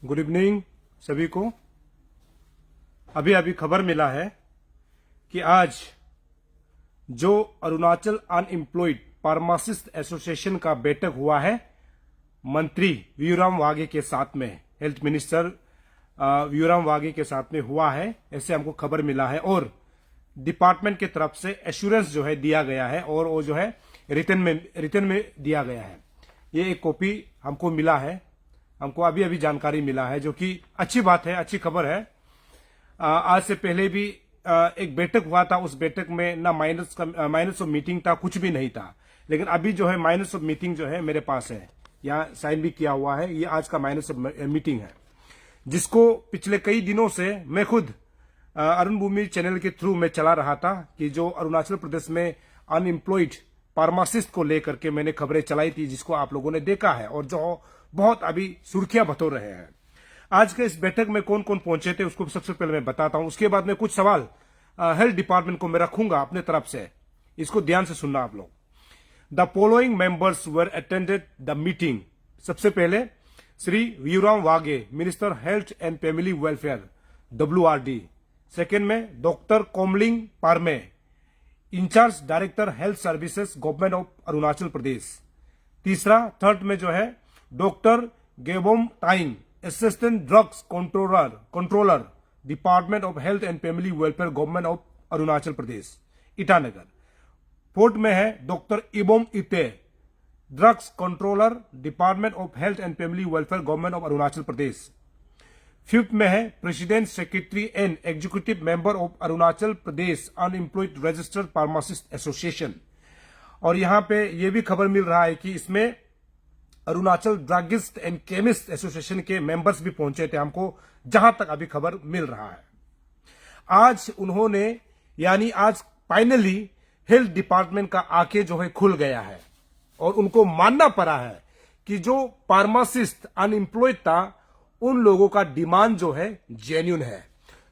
Good evening सभी को। अभी अभी खबर मिला है कि आज जो अरुणाचल अनएम्प्लॉयड फार्मासिस्ट एसोसिएशन का बैठक हुआ है मंत्री वियूराम वाघे के साथ में, हेल्थ मिनिस्टर वियूराम वाघे के साथ में हुआ है, ऐसे हमको खबर मिला है। और डिपार्टमेंट की तरफ से एश्योरेंस जो है दिया गया है और वो जो है रिटर्न में दिया गया है। ये एक कॉपी हमको मिला है, हमको अभी अभी जानकारी मिला है, जो कि अच्छी बात है, अच्छी खबर है। आज से पहले भी एक बैठक हुआ था, उस बैठक में ना माइनस ऑफ मीटिंग था, कुछ भी नहीं था। लेकिन अभी जो है माइनस ऑफ मीटिंग जो है मेरे पास है, यहाँ साइन भी किया हुआ है। ये आज का माइनस ऑफ मीटिंग है, जिसको पिछले कई दिनों से मैं खुद अरुण भूमि चैनल के थ्रू मैं चला रहा था कि जो अरुणाचल प्रदेश में अनएम्प्लॉयड फार्मासिस्ट को लेकर के मैंने खबरें चलाई थी, जिसको आप लोगों ने देखा है और जो बहुत अभी सुर्खियां बटोर रहे हैं। आज के इस बैठक में कौन कौन पहुंचे थे उसको सबसे पहले मैं बताता हूं, उसके बाद में कुछ सवाल हेल्थ डिपार्टमेंट को मैं रखूंगा अपने तरफ से। इसको ध्यान से सुनना आप लोग। The following members were attended the meeting. सबसे पहले Shri Viyuram Waghe, minister health and family welfare WRD। Second में doctor Komling Parme, in charge director health services government of Arunachal Pradesh. Third में जो है doctor Gebom Taying, assistant drugs controller department of health and family welfare government of Arunachal Pradesh Itanagar. Fourth में है doctor Ibom Ete, drugs controller department of health and family welfare government of Arunachal Pradesh. Fifth में है president secretary and executive member of Arunachal Pradesh unemployed registered pharmacist association. और यहां पे ये भी खबर मिल रहा है कि इसमें Arunachal druggist and chemist association के मेंबर्स भी पहुंचे थे, हमको जहां तक अभी खबर मिल रहा है। आज उन्होंने यानी आज फाइनली हेल्थ डिपार्टमेंट का आंखें जो है खुल गया है और उनको मानना पड़ा है कि जो फार्मासिस्ट अनएम्प्लॉयड था उन लोगों का डिमांड जो है जेन्युइन है।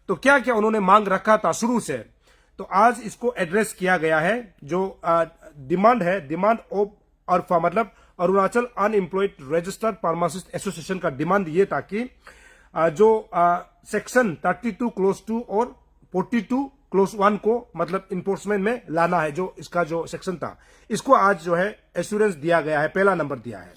तो क्या क्या उन्होंने मांग रखा था शुरू से, तो आज इसको एड्रेस किया गया है। जो डिमांड है, डिमांड ऑफ अरफा मतलब Arunachal unemployed registered pharmacist association का डिमांड ये था कि जो सेक्शन 32 क्लोज 2 और 42 क्लोज 1 को मतलब इन्फोर्समेंट में लाना है, जो इसका जो सेक्शन था, इसको आज जो है एश्योरेंस दिया गया है, पहला नंबर दिया है।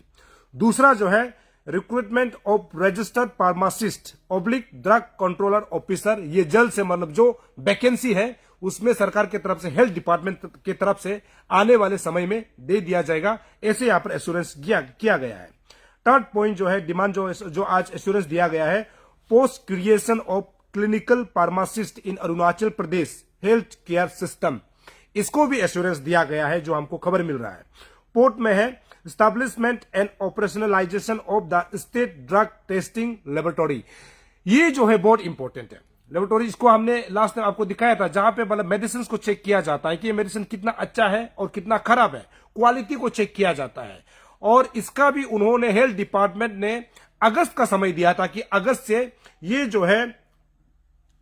दूसरा जो है recruitment of registered pharmacist oblique drug controller officer, ये जल्द से मतलब जो वैकेंसी है उसमें सरकार की तरफ से हेल्थ डिपार्टमेंट की तरफ से आने वाले समय में दे दिया जाएगा, ऐसे यहां पर एश्योरेंस किया गया है। थर्ड पॉइंट जो है डिमांड जो आज एश्योरेंस दिया गया है, post creation of clinical pharmacist in Arunachal Pradesh health care system, इसको भी एश्योरेंस दिया गया है, जो हमको खबर मिल रहा है। फोर्थ में है establishment and operationalisation of the state drug testing laboratory. ये जो है बहुत इंपॉर्टेंट है लेबोरेटरी, इसको हमने लास्ट टाइम आपको दिखाया था, जहां पे मतलब मेडिसिन को चेक किया जाता है कि ये मेडिसिन कितना अच्छा है और कितना खराब है, क्वालिटी को चेक किया जाता है। और इसका भी उन्होंने हेल्थ डिपार्टमेंट ने अगस्त का समय दिया था कि अगस्त से ये जो है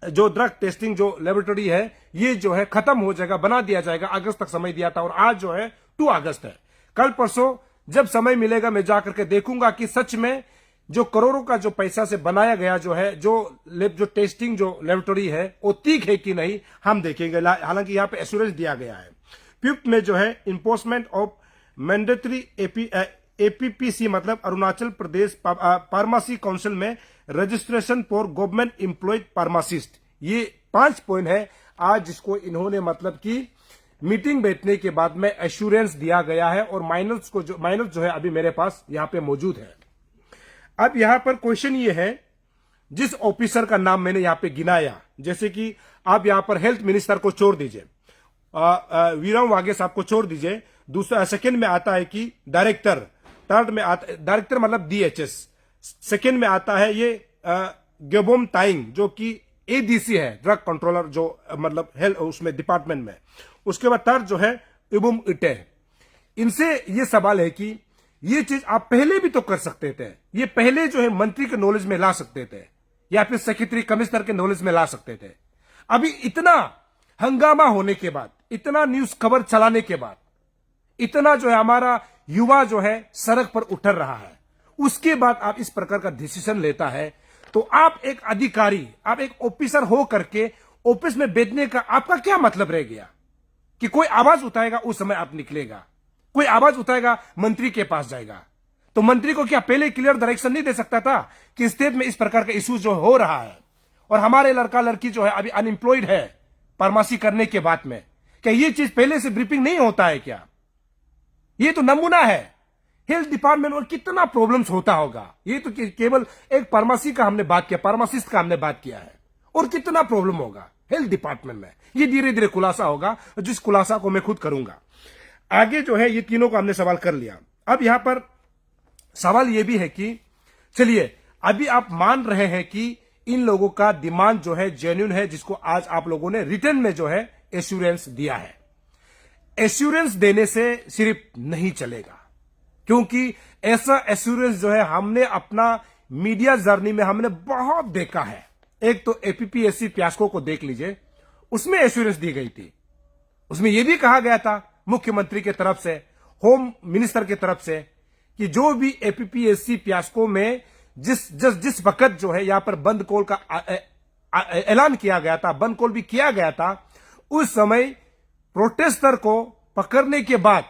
जो ड्रग टेस्टिंग जो लेबोरेटरी है ये जो है खत्म हो जाएगा, बना दिया जाएगा, अगस्त तक समय दिया था। और आज जो है 2 अगस्त है, कल परसों जब समय मिलेगा मैं जाकर के देखूंगा कि सच में जो करोड़ों का जो पैसा से बनाया गया जो है जो टेस्टिंग जो लेबोरेटरी है वो ठीक है कि नहीं, हम देखेंगे। हालांकि यहां पे एश्योरेंस दिया गया है। फिफ्थ में जो है इन्फोर्समेंट ऑफ मैंडेटरी APPC मतलब अरुणाचल प्रदेश फार्मेसी काउंसिल में registration for government employed pharmacist, ये 5 पॉइंट है आज जिसको इन्होंने मतलब कि मीटिंग बैठने के बाद में एश्योरेंस दिया गया है। और माइनस जो है अभी मेरे पास यहां पे मौजूद है। अब यहां पर क्वेश्चन ये है, जिस ऑफिसर का नाम मैंने यहां पे गिनाया, जैसे कि आप यहां पर हेल्थ मिनिस्टर को छोड़ दीजिए, वियूराम वाघे साहब को छोड़ दीजिए, दूसरा सेकंड में आता है कि डायरेक्टर, थर्ड में आता डायरेक्टर मतलब DHS, सेकंड में आता है ये गेबोम टाइंग जो कि ADC है, ड्रग कंट्रोलर जो मतलब हेल्थ उसमें डिपार्टमेंट में। उसके बाद थर्ड जो है इबुम इटे। इनसे ये सवाल है कि ये चीज आप पहले भी तो कर सकते थे, ये पहले जो है मंत्री के नॉलेज में ला सकते थे या फिर सेक्रेटरी कमिश्नर के नॉलेज में ला सकते थे। अभी इतना हंगामा होने के बाद, इतना न्यूज खबर चलाने के बाद, इतना जो है हमारा युवा जो है सड़क पर उतर रहा है, उसके बाद आप इस प्रकार का डिसीजन लेता है, तो आप एक अधिकारी, आप एक ऑफिसर हो करके ऑफिस में बैठने का आपका क्या मतलब रह गया? कि कोई आवाज उठाएगा उस समय आप निकलेगा, कोई आवाज उठाएगा मंत्री के पास जाएगा। तो मंत्री को क्या पहले क्लियर डायरेक्शन नहीं दे सकता था कि स्टेट में इस प्रकार का इशू जो हो रहा है और हमारे लड़का लड़की जो है अभी अनएम्प्लॉयड है फार्मेसी करने के बाद में, क्या ये चीज पहले से ब्रीफिंग नहीं होता है क्या? ये तो नमूना है हेल्थ डिपार्टमेंट और कितना प्रॉब्लम्स होता होगा। ये तो केवल एक फार्मेसी का हमने बात किया, फार्मासिस्ट का हमने बात किया है, और कितना प्रॉब्लम होगा हेल्थ डिपार्टमेंट में। ये धीरे धीरे खुलासा होगा, जिस खुलासा को मैं खुद करूंगा। आगे जो है ये तीनों को हमने सवाल कर लिया। अब यहां पर सवाल ये भी है कि चलिए अभी आप मान रहे हैं कि इन लोगों का डिमांड जो है जेन्युइन है, जिसको आज आप लोगों ने रिटर्न में जो है एश्योरेंस दिया है। एश्योरेंस देने से सिर्फ नहीं चलेगा, क्योंकि ऐसा एश्योरेंस जो है हमने अपना मीडिया जर्नी में हमने बहुत देखा है। एक तो एपीपीएससी फियास्को को देख लीजिए, उसमें एश्योरेंस दी गई थी। उसमें यह भी कहा गया था मुख्यमंत्री के तरफ से, होम मिनिस्टर के तरफ से, कि जो भी एपीपीएससी फियास्को में जिस वक्त जो है यहां पर बंद कॉल का ऐलान किया गया था, बंद कॉल भी किया गया था, उस समय प्रोटेस्टर को पकड़ने के बाद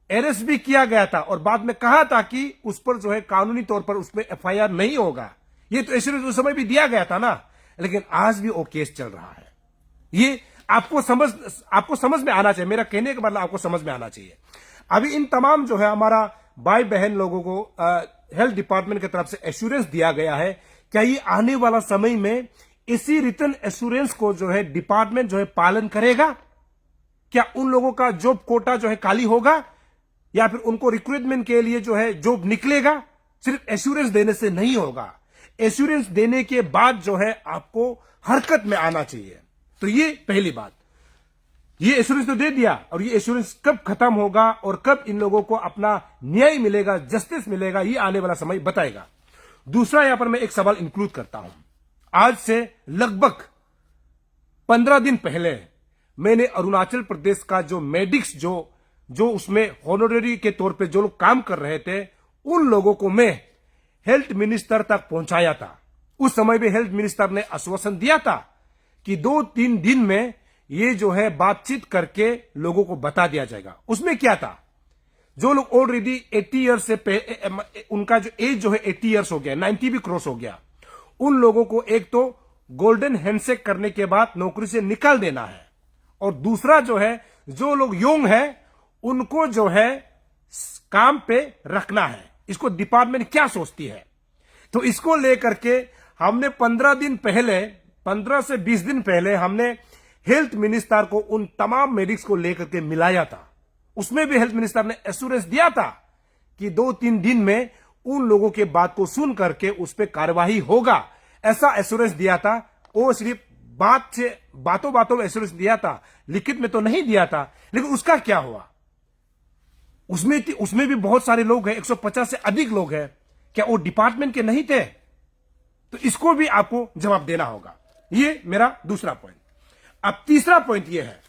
अरेस्ट भी किया गया था और बाद में कहा था कि उस पर जो है कानूनी तौर पर उसमें एफआईआर नहीं होगा। ये तो एश्योरेंस उस समय भी दिया गया था ना, लेकिन आज भी वो केस चल रहा है। ये आपको समझ में आना चाहिए, मेरा कहने का मतलब आपको समझ में आना चाहिए। अभी इन तमाम जो है हमारा भाई बहन लोगों को हेल्थ डिपार्टमेंट की तरफ से एश्योरेंस दिया गया है, क्या ये आने वाला समय में इसी रिटर्न एश्योरेंस को जो है डिपार्टमेंट जो है पालन करेगा? क्या उन लोगों का जॉब कोटा जो है खाली होगा, या फिर उनको रिक्रूटमेंट के लिए जो है जॉब निकलेगा? सिर्फ एश्योरेंस देने से नहीं होगा, एश्योरेंस देने के बाद जो है आपको हरकत में आना चाहिए। तो ये पहली बात, ये एश्योरेंस तो दे दिया, और ये एश्योरेंस कब खत्म होगा और कब इन लोगों को अपना न्याय मिलेगा, जस्टिस मिलेगा, ये आने वाला समय बताएगा। दूसरा यहां पर मैं एक सवाल इंक्लूड करता हूं। आज से लगभग 15 दिन पहले मैंने अरुणाचल प्रदेश का जो मेडिक्स जो उसमें हॉनोररी के तौर पे जो लोग काम कर रहे थे, उन लोगों को मैं हेल्थ मिनिस्टर तक पहुंचाया था। उस समय भी हेल्थ मिनिस्टर ने आश्वासन दिया था कि 2-3 दिन में ये जो है बातचीत करके लोगों को बता दिया जाएगा। उसमें क्या था, जो लोग ऑलरेडी 80 ईयर्स से उनका जो एज जो है 80 ईयर्स हो गया, 90 भी क्रॉस हो गया, उन लोगों को एक तो गोल्डन हैंडशेक करने के बाद नौकरी से निकाल देना है, और दूसरा जो है जो लोग यंग है उनको जो है काम पे रखना है। इसको डिपार्टमेंट क्या सोचती है? तो इसको लेकर के हमने 15 से 20 दिन पहले हमने हेल्थ मिनिस्टर को उन तमाम मेडिक्स को लेकर के मिलाया था। उसमें भी हेल्थ मिनिस्टर ने एश्योरेंस दिया था कि 2-3 दिन में उन लोगों के बात को सुन करके उस पर कार्यवाही होगा, ऐसा एश्योरेंस दिया था। वो सिर्फ बातों में एश्योरेंस दिया था, लिखित में तो नहीं दिया था। लेकिन उसका क्या हुआ? उसमें भी बहुत सारे लोग हैं, 150 से अधिक लोग हैं, क्या वो डिपार्टमेंट के नहीं थे? तो इसको भी आपको जवाब देना होगा। ये मेरा दूसरा पॉइंट। अब तीसरा पॉइंट ये है,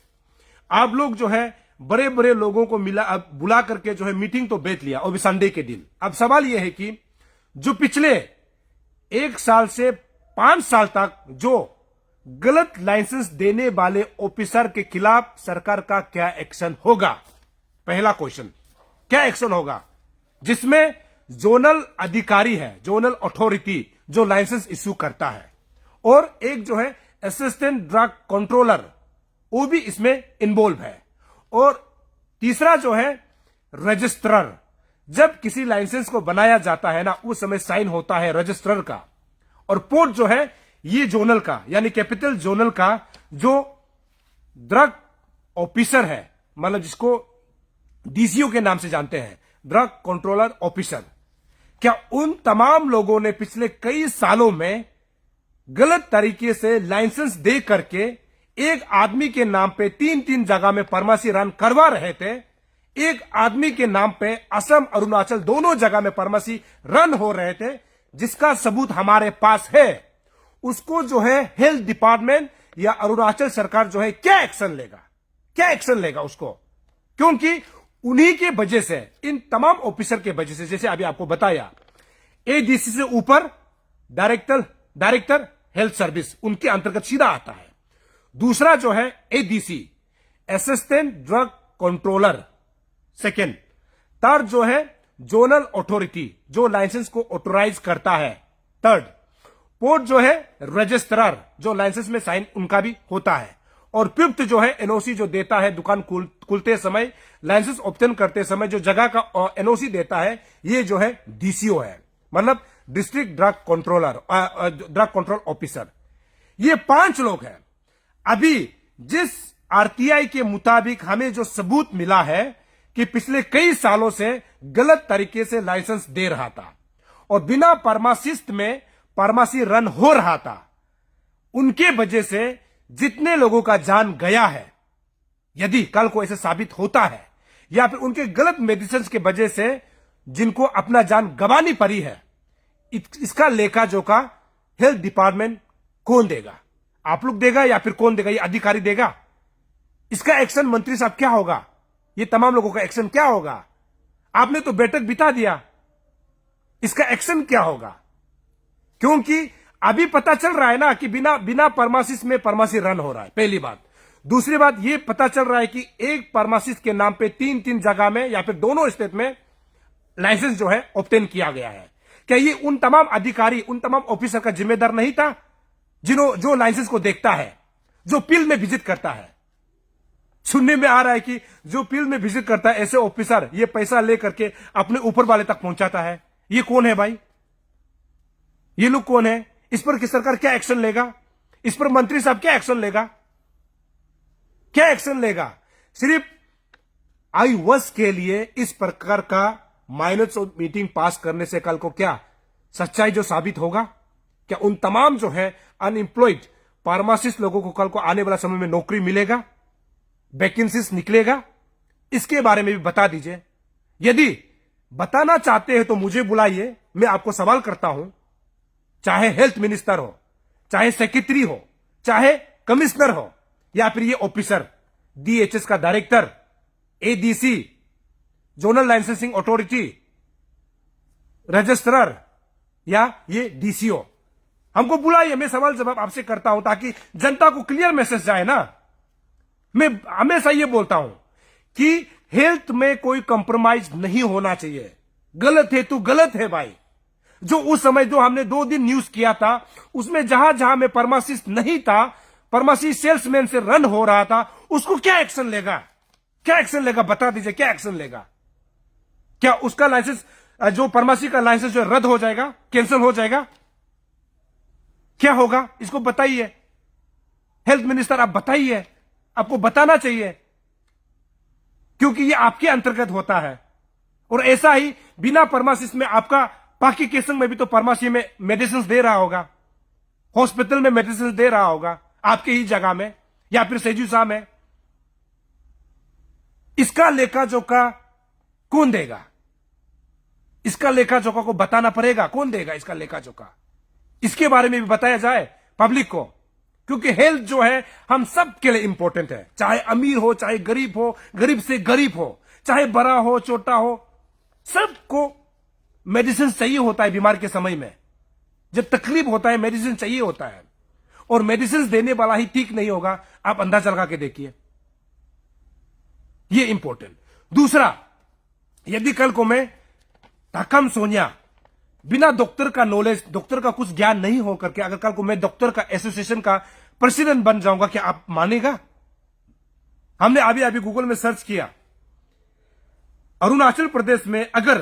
आप लोग जो है बड़े बड़े लोगों को बुला करके जो है मीटिंग तो बैठ लिया, और भी संडे के दिन। अब सवाल यह है कि जो पिछले 1 साल से 5 साल तक जो गलत लाइसेंस देने वाले ऑफिसर के खिलाफ सरकार का क्या एक्शन होगा? पहला क्वेश्चन, क्या एक्शन होगा? जिसमें जोनल अधिकारी है, जोनल अथॉरिटी जो लाइसेंस इश्यू करता है, और एक जो है असिस्टेंट ड्रग कंट्रोलर, वो भी इसमें इन्वॉल्व है, और तीसरा जो है रजिस्ट्रार। जब किसी लाइसेंस को बनाया जाता है ना, उस समय साइन होता है रजिस्ट्रार का, और पोर्ट जो है ये जोनल का, यानी कैपिटल जोनल का जो ड्रग ऑफिसर है, मतलब जिसको डीसीओ के नाम से जानते हैं, ड्रग कंट्रोलर ऑफिसर। क्या उन तमाम लोगों ने पिछले कई सालों में गलत तरीके से लाइसेंस दे करके एक आदमी के नाम पे 3-3 जगह में फार्मेसी रन करवा रहे थे? एक आदमी के नाम पे असम अरुणाचल दोनों जगह में फार्मेसी रन हो रहे थे, जिसका सबूत हमारे पास है। उसको जो है हेल्थ डिपार्टमेंट या अरुणाचल सरकार जो है क्या एक्शन लेगा? क्या एक्शन लेगा उसको? क्योंकि उन्हीं के वजह से, इन तमाम ऑफिसर के वजह से, जैसे अभी आपको बताया एडीसी से ऊपर डायरेक्टर हेल्थ सर्विस, उनके अंतर्गत सीधा आता है। दूसरा जो है ADC, assistant drug controller, second. Third जो है जोनल अथॉरिटी, जो लाइसेंस को ऑथोराइज करता है, थर्ड। फोर्थ जो है रजिस्ट्रार, जो लाइसेंस में साइन उनका भी होता है। और फिफ्थ जो है एनओसी, जो देता है दुकान खुलते समय, लाइसेंस ऑब्टेन करते समय जो जगह का एनओसी देता है, ये जो है डीसीओ है, मतलब डिस्ट्रिक्ट ड्रग कंट्रोल ऑफिसर। ये 5 लोग हैं। अभी जिस आरटीआई के मुताबिक हमें जो सबूत मिला है कि पिछले कई सालों से गलत तरीके से लाइसेंस दे रहा था और बिना फार्मासिस्ट में फार्मेसी रन हो रहा था, उनके वजह से जितने लोगों का जान गया है, यदि कल को ऐसे साबित होता है, या फिर उनके गलत मेडिसिन के वजह से जिनको अपना जान गंवानी पड़ी है, इसका लेखा जोखा हेल्थ डिपार्टमेंट कौन देगा? आप लोग देगा या फिर कौन देगा? ये अधिकारी देगा? इसका एक्शन मंत्री साहब क्या होगा? ये तमाम लोगों का एक्शन क्या होगा? आपने तो बैठक बिता दिया, इसका एक्शन क्या होगा? क्योंकि अभी पता चल रहा है ना कि बिना फार्मासिस्ट में फार्मेसी रन हो रहा है, पहली बात। दूसरी बात ये पता चल रहा है कि एक फार्मासिस्ट के नाम पे 3 जगह में या फिर दोनों स्टेट में लाइसेंस जो है ऑब्टेन किया गया है। क्या ये उन तमाम अधिकारी, उन तमाम ऑफिसर का जिम्मेदार नहीं था जो लाइसेंस को देखता है, जो फील्ड में विजिट करता है? सुनने में आ रहा है कि जो फील्ड में विजिट करता है, ऐसे ऑफिसर ये पैसा लेकर के अपने ऊपर वाले तक पहुंचाता है। ये कौन है भाई? ये लोग कौन है? इस पर की सरकार क्या एक्शन लेगा? इस पर मंत्री साहब क्या एक्शन लेगा? क्या एक्शन लेगा? सिर्फ आई वस के लिए इस प्रकार का माइनस ऑफ मीटिंग पास करने से कल को क्या सच्चाई जो साबित होगा? क्या उन तमाम जो है अनएम्प्लॉयड फार्मासिस्ट लोगों को कल को आने वाला समय में नौकरी मिलेगा, वैकेंसीज निकलेगा? इसके बारे में भी बता दीजिए। यदि बताना चाहते हैं तो मुझे बुलाइए, मैं आपको सवाल करता हूं, चाहे हेल्थ मिनिस्टर हो, चाहे सेक्रेटरी हो, चाहे कमिश्नर हो, या फिर ये ऑफिसर, डीएचएस का director, ADC, zonal licensing authority, registrar, या ये डीसीओ, हमको बुलाइए। मैं सवाल जवाब आपसे करता हूं ताकि जनता को क्लियर मैसेज जाए ना। मैं हमेशा ये बोलता हूं कि हेल्थ में कोई कंप्रोमाइज नहीं होना चाहिए। गलत है तो गलत है भाई। जो उस समय जो हमने 2 दिन न्यूज किया था, उसमें जहां जहां में फार्मासिस्ट नहीं था, फार्मेसी सेल्समैन से रन हो रहा था, उसको क्या एक्शन लेगा? क्या एक्शन लेगा? बता दीजिए, क्या एक्शन लेगा? क्या उसका लाइसेंस, जो फार्मेसी का लाइसेंस जो रद्द हो जाएगा, कैंसिल हो जाएगा? क्या होगा? इसको बताइए हेल्थ मिनिस्टर, आप बताइए। आपको बताना चाहिए क्योंकि ये आपके अंतर्गत होता है। और ऐसा ही बिना फार्मासिस्ट में आपका बाकी केसों में भी तो फार्मेसी में मेडिसिन दे रहा होगा, हॉस्पिटल में मेडिसिन दे रहा होगा, आपके ही जगह में या फिर सेजूसा में। इसका लेखा जोखा कौन देगा? इसका लेखा जोखा को बताना पड़ेगा। कौन देगा इसका लेखा जोखा? इसके बारे में भी बताया जाए पब्लिक को, क्योंकि हेल्थ जो है हम सब के लिए इंपॉर्टेंट है। चाहे अमीर हो, चाहे गरीब हो, गरीब से गरीब हो, चाहे बड़ा हो, छोटा हो, सबको मेडिसिन चाहिए होता है। बीमार के समय में जब तकलीफ होता है, मेडिसिन चाहिए होता है। और मेडिसिन देने वाला ही ठीक नहीं होगा, आप अंदाजा लगा के देखिए। ये इंपॉर्टेंट। दूसरा, यदि कल को मैं ढाकम सोनिया बिना डॉक्टर का नॉलेज, डॉक्टर का कुछ ज्ञान नहीं होकर के, अगर कल को मैं डॉक्टर का एसोसिएशन का प्रेसिडेंट बन जाऊंगा, क्या आप मानेगा? हमने अभी अभी गूगल में सर्च किया, अरुणाचल प्रदेश में अगर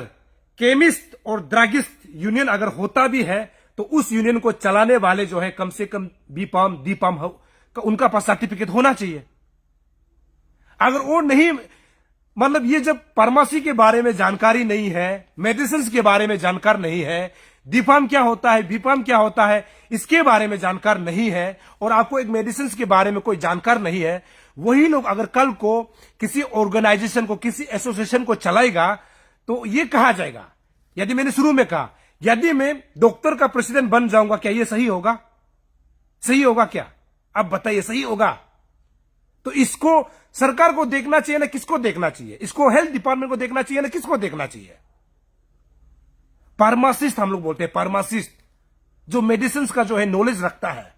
केमिस्ट और ड्रगिस्ट यूनियन अगर होता भी है तो उस यूनियन को चलाने वाले जो है कम से कम बीपाम डीपाम उनका पास सर्टिफिकेट होना चाहिए। अगर वो नहीं, मतलब ये जब फार्मेसी के बारे में जानकारी नहीं है, मेडिसिन के बारे में जानकार नहीं है, डीफार्म क्या होता है, बीफार्म क्या होता है, इसके बारे में जानकार नहीं है, और आपको एक मेडिसिन के बारे में कोई जानकार नहीं है, वही लोग अगर कल को किसी ऑर्गेनाइजेशन को, किसी एसोसिएशन को चलाएगा तो ये कहा जाएगा, यदि मैंने शुरू में कहा, यदि मैं डॉक्टर का प्रेसिडेंट बन जाऊंगा, क्या ये सही होगा? सही होगा क्या? अब बताइए, सही होगा? तो इसको सरकार को देखना चाहिए ना किसको देखना चाहिए? इसको हेल्थ डिपार्टमेंट को देखना चाहिए ना किसको देखना चाहिए? फार्मासिस्ट हम लोग बोलते हैं, फार्मासिस्ट जो मेडिसिन का जो है नॉलेज रखता है।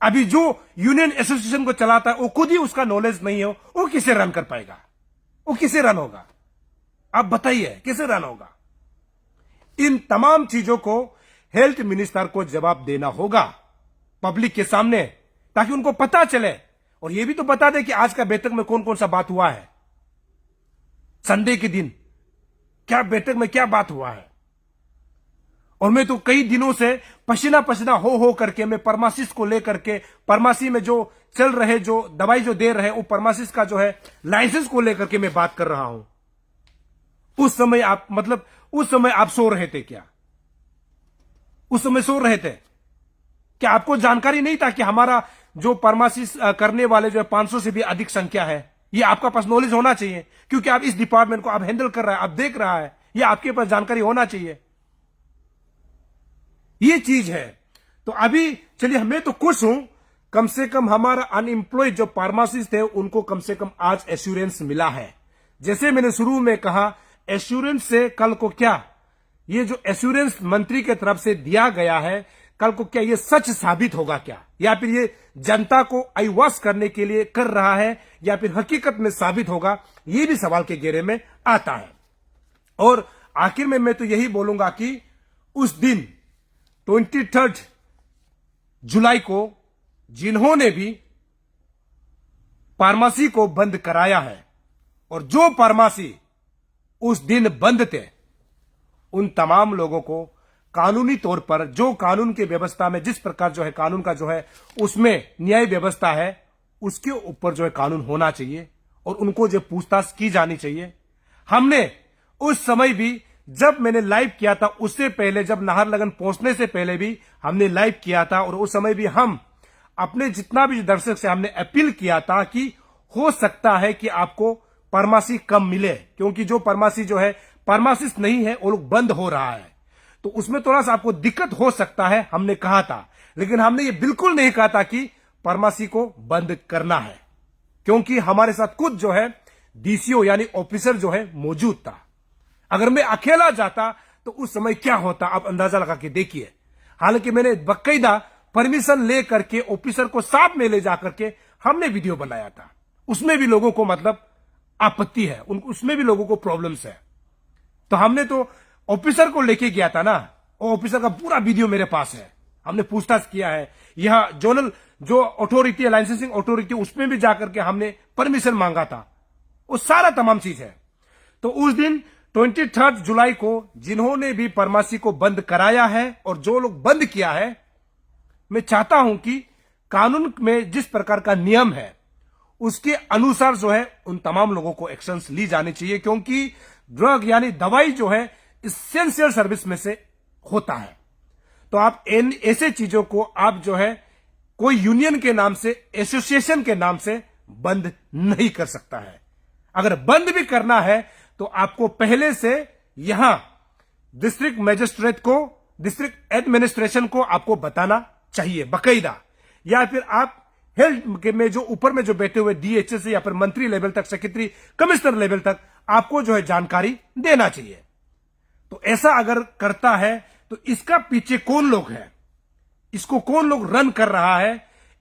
अभी जो यूनियन एसोसिएशन को चलाता है वो खुद ही उसका नॉलेज नहीं हो, वो किसे रन कर पाएगा? वो किसे रन होगा? आप बताइए किसे रन होगा? इन तमाम चीजों को हेल्थ मिनिस्टर को जवाब देना होगा पब्लिक के सामने, ताकि उनको पता चले। और यह भी तो बता दे कि आज का बैठक में कौन कौन सा बात हुआ है, संडे के दिन क्या बैठक में क्या बात हुआ है। और मैं तो कई दिनों से पसीना पसीना हो करके मैं फार्मासिस्ट को लेकर के, फार्मेसी में जो चल रहे, जो दवाई जो दे रहे, वो फार्मासिस्ट का जो है लाइसेंस को लेकर के मैं बात कर रहा हूं। उस समय आप उस समय आप सो रहे थे क्या? उस समय सो रहे थे क्या? आपको जानकारी नहीं था कि हमारा जो फार्मासिस्ट करने वाले जो है 500 से भी अधिक संख्या है? ये आपका पास नॉलेज होना चाहिए, क्योंकि आप इस डिपार्टमेंट को आप हैंडल कर रहा है, आप देख रहा है, ये आपके पास जानकारी होना चाहिए। ये चीज है। तो अभी चलिए, मैं तो खुश हूं, कम से कम हमारा अनएम्प्लॉयड जो फार्मासिस्ट है उनको कम से कम आज एश्योरेंस मिला है। जैसे मैंने शुरू में कहा, एश्योरेंस से कल को क्या, ये जो एश्योरेंस मंत्री के तरफ से दिया गया है, कल को क्या ये सच साबित होगा क्या, या फिर ये जनता को आईवॉश करने के लिए कर रहा है, या फिर हकीकत में साबित होगा, ये भी सवाल के घेरे में आता है। और आखिर में मैं तो यही बोलूंगा कि उस दिन 23 जुलाई को जिन्होंने भी फार्मेसी को बंद कराया है, और जो फार्मेसी उस दिन बंद थे, उन तमाम लोगों को कानूनी तौर पर, जो कानून की व्यवस्था में जिस प्रकार जो है कानून का जो है उसमें न्याय व्यवस्था है, उसके ऊपर जो है कानून होना चाहिए, और उनको जो पूछताछ की जानी चाहिए। हमने उस समय भी, जब मैंने लाइव किया था, उससे पहले, जब नाहरलगुन पहुंचने से पहले भी हमने लाइव किया था, और उस समय भी हम अपने जितना भी दर्शक से हमने अपील किया था कि हो सकता है कि आपको फार्मेसी कम मिले, क्योंकि जो फार्मेसी जो है फार्मासिस्ट नहीं है, वो लोग बंद हो रहा है, तो उसमें थोड़ा सा आपको दिक्कत हो सकता है, हमने कहा था। लेकिन हमने ये बिल्कुल नहीं कहा था कि फार्मेसी को बंद करना है, क्योंकि हमारे साथ खुद जो है डीसीओ यानी ऑफिसर जो है मौजूद था। अगर मैं अकेला जाता तो उस समय क्या होता, आप अंदाजा लगा के देखिए। हालांकि मैंने बकायदा परमिशन ले करके ऑफिसर को साथ में ले जाकर के हमने वीडियो बनाया था, उसमें भी लोगों को आपत्ति है, उसमें भी लोगों को प्रॉब्लम्स है। तो हमने तो ऑफिसर को लेके गया था ना, और ऑफिसर का पूरा वीडियो मेरे पास है, हमने पूछताछ किया है। यह जोनल जो अथॉरिटी है, लाइसेंसिंग अथॉरिटी, उसमें भी जाकर के हमने परमिशन मांगा था, वो सारा तमाम चीज है। तो उस दिन 23 जुलाई को जिन्होंने भी फार्मेसी को बंद कराया है और जो लोग बंद किया है, मैं चाहता हूं कि कानून में जिस प्रकार का नियम है उसके अनुसार जो है उन तमाम लोगों को एक्शंस ली जानी चाहिए, क्योंकि ड्रग यानी दवाई जो है इसेंशियल सर्विस में से होता है। तो आप इन ऐसे चीजों को आप जो है कोई यूनियन के नाम से, एसोसिएशन के नाम से बंद नहीं कर सकता है। अगर बंद भी करना है तो आपको पहले से यहां डिस्ट्रिक्ट मजिस्ट्रेट को, डिस्ट्रिक्ट एडमिनिस्ट्रेशन को आपको बताना चाहिए बकायदा, या फिर आप हेल्थ में जो ऊपर में जो बैठे हुए डीएचएस या फिर मंत्री लेवल तक, सेक्रेटरी, कमिश्नर लेवल तक आपको जो है जानकारी देना चाहिए। तो ऐसा अगर करता है तो इसका पीछे कौन लोग हैं, इसको कौन लोग रन कर रहा है,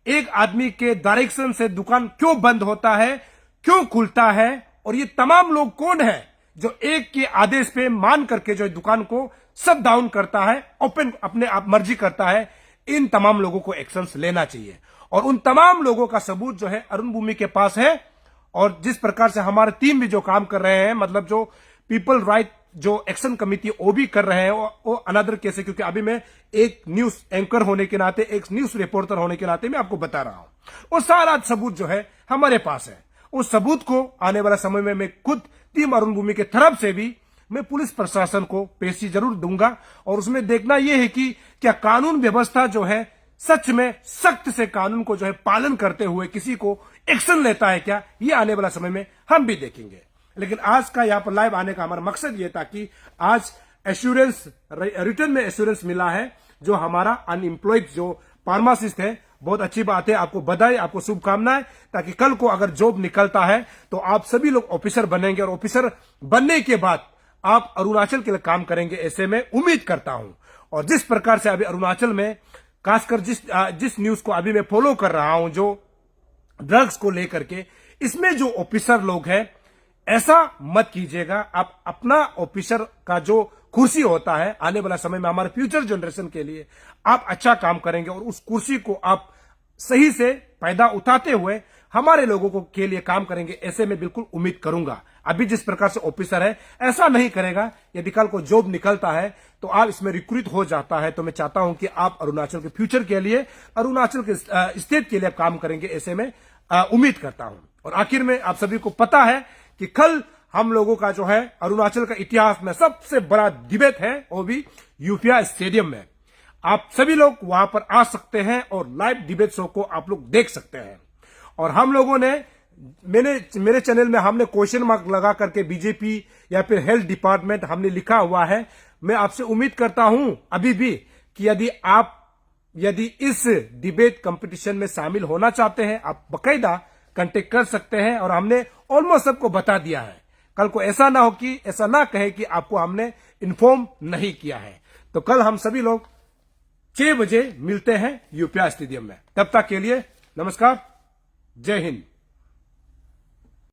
एक आदमी के डायरेक्शन से दुकान क्यों बंद होता है, क्यों खुलता है, और ये तमाम लोग कौन है जो एक के आदेश पे मान करके जो दुकान को शट डाउन करता है, ओपन अपने आप मर्जी करता है। इन तमाम लोगों को एक्शंस लेना चाहिए, और उन तमाम लोगों का सबूत जो है अरुण भूमि के पास है। और जिस प्रकार से हमारे टीम भी जो काम कर रहे हैं, जो पीपल राइट जो एक्शन कमिटी वो भी कर रहे हैं, वो अनदर केस है, क्योंकि अभी मैं एक न्यूज एंकर होने के नाते, एक न्यूज रिपोर्टर होने के नाते मैं आपको बता रहा हूं। वो सारा सबूत जो है हमारे पास है। उस सबूत को आने वाला समय में मैं खुद टीम अरुण भूमि के तरफ से भी मैं पुलिस प्रशासन को पेशी जरूर दूंगा, और उसमें देखना यह है कि क्या कानून व्यवस्था जो है सच में सख्त से कानून को जो है पालन करते हुए किसी को एक्शन लेता है क्या, ये आने वाला समय में हम भी देखेंगे। लेकिन आज का यहाँ पर लाइव आने का हमारा मकसद ये था कि आज एश्योरेंस, रिटर्न में एश्योरेंस मिला है जो हमारा अनएम्प्लॉयड जो फार्मासिस्ट है। बहुत अच्छी बात है, आपको बधाई, आपको शुभकामनाएं, ताकि कल को अगर जॉब निकलता है तो आप सभी लोग ऑफिसर बनेंगे, और ऑफिसर बनने के बाद आप अरुणाचल के लिए काम करेंगे, ऐसे में उम्मीद करता हूं। और जिस प्रकार से अभी अरुणाचल में खासकर जिस न्यूज को अभी मैं फॉलो कर रहा हूं, जो ड्रग्स को लेकर के, इसमें जो ऑफिसर लोग हैं, ऐसा मत कीजिएगा। आप अपना ऑफिसर का जो कुर्सी होता है, आने वाला समय में हमारे फ्यूचर जनरेशन के लिए आप अच्छा काम करेंगे और उस कुर्सी को आप सही से फायदा उठाते हुए हमारे लोगों को के लिए काम करेंगे, ऐसे में बिल्कुल उम्मीद करूंगा। अभी जिस प्रकार से ऑफिसर है, ऐसा नहीं करेगा। यदि कल को जॉब निकलता है तो आप इसमें रिक्रूट हो जाता है, तो मैं चाहता हूं कि आप अरुणाचल के फ्यूचर के लिए, अरुणाचल के स्टेट के लिए काम करेंगे, ऐसे में उम्मीद करता हूं। और आखिर में आप सभी को पता है कि कल हम लोगों का जो है अरुणाचल का इतिहास में सबसे बड़ा डिबेट है, वो भी यूपिया स्टेडियम में। आप सभी लोग वहां पर आ सकते हैं और लाइव डिबेट शो को आप लोग देख सकते हैं। और हम लोगों ने मेरे चैनल में हमने क्वेश्चन मार्क लगा करके बीजेपी या फिर हेल्थ डिपार्टमेंट हमने लिखा हुआ है। मैं आपसे उम्मीद करता हूं अभी भी कि यदि इस डिबेट कंपटीशन में शामिल होना चाहते हैं, आप बकायदा कांटेक्ट कर सकते हैं। और हमने ऑलमोस्ट सबको बता दिया है। कल को ऐसा ना कहे कि आपको हमने इन्फॉर्म नहीं किया है। तो कल हम सभी लोग 6 बजे मिलते हैं यूपिया स्टेडियम में। तब तक के लिए नमस्कार, जय हिंद।